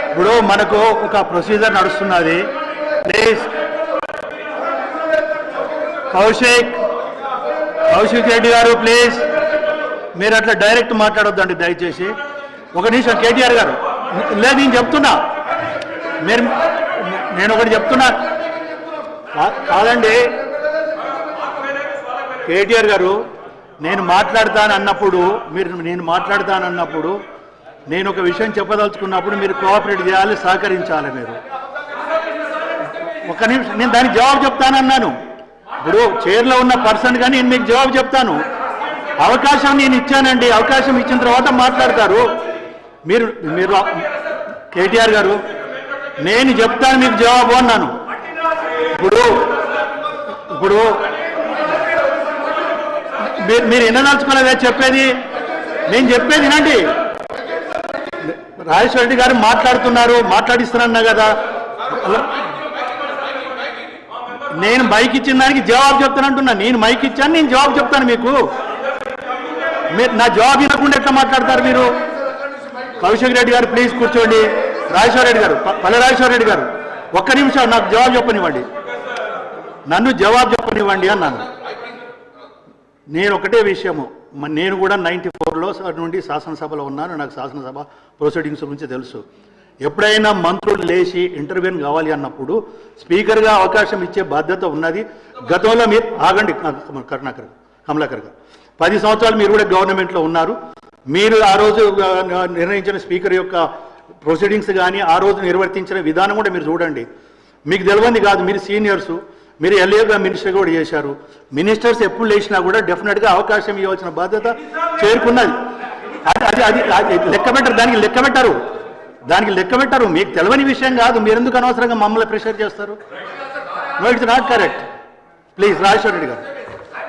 ఇప్పుడు మనకు ఒక ప్రొసీజర్ నడుస్తున్నది. ప్లీజ్ కౌశిక్ రెడ్డి గారు ప్లీజ్ మీరు అట్లా డైరెక్ట్ మాట్లాడొద్దండి దయచేసి. ఒక నిమిషం కేటీఆర్ గారు, లేదు నేను చెప్తున్నా, నేను ఒకటి చెప్తున్నా కాదండి కేటీఆర్ గారు, నేను మాట్లాడతానన్నప్పుడు నేను ఒక విషయం చెప్పదలుచుకున్నప్పుడు మీరు కోఆపరేట్ చేయాలి, సహకరించాలి. మీరు ఒక నిమిషం, నేను దానికి జవాబు చెప్తానన్నాను. ఇప్పుడు చైర్లో ఉన్న పర్సన్ కానీ నేను మీకు జవాబు చెప్తాను. అవకాశం నేను ఇచ్చానండి, అవకాశం ఇచ్చిన తర్వాత మాట్లాడతారు. మీరు కేటీఆర్ గారు, నేను చెప్తాను మీకు జవాబు అన్నాను. ఇప్పుడు మీరు వినదలుచుకోలేదా చెప్పేది? నేను చెప్పేది వినండి. రాజేశ్వర రెడ్డి గారు మాట్లాడిస్తున్నా కదా, నేను మైక్ ఇచ్చిన దానికి జవాబు చెప్తానంటున్నా. నేను మైక్ ఇచ్చాను, నేను జవాబు చెప్తాను మీకు. మీరు నా జవాబు వినకుండా ఎట్లా మాట్లాడతారు మీరు? కౌశిక్ రెడ్డి గారు ప్లీజ్ కూర్చోండి. రాజేశ్వర రెడ్డి గారు, పల్లె రాజేశ్వర రెడ్డి గారు, ఒక్క నిమిషం నాకు జవాబు చెప్పనివ్వండి, నన్ను జవాబు చెప్పనివ్వండి అన్నాను. నేను ఒకటే విషయము, నేను కూడా 94లో నుండి శాసనసభలో ఉన్నాను. నాకు శాసనసభ ప్రొసీడింగ్స్ గురించి తెలుసు. ఎప్పుడైనా మంత్రులు లేచి ఇంటర్వ్యూన్ కావాలి అన్నప్పుడు స్పీకర్గా అవకాశం ఇచ్చే బాధ్యత ఉన్నది. గతంలో మీరు ఆగండి కమలాకర్ గారు, 10 సంవత్సరాలు మీరు కూడా గవర్నమెంట్లో ఉన్నారు. మీరు ఆ రోజు నిర్ణయించిన స్పీకర్ యొక్క ప్రొసీడింగ్స్ కానీ ఆ రోజు నిర్వర్తించిన విధానం కూడా మీరు చూడండి. మీకు తెలియంది కాదు, మీరు సీనియర్సు, మీరు ఎల్ఏగా మినిస్టర్ కూడా చేశారు. మినిస్టర్స్ ఎప్పుడు లేచినా కూడా డెఫినెట్గా అవకాశం ఇవ్వాల్సిన బాధ్యత చేరుకున్నది. అది లెక్క పెట్టరు, దానికి లెక్క పెట్టరు. మీకు తెలియని విషయం కాదు, మీరు ఎందుకు అనవసరంగా మమ్మల్ని ప్రెషర్ చేస్తారు? No, it's not correct. Please Rajeshwara Reddy గారు.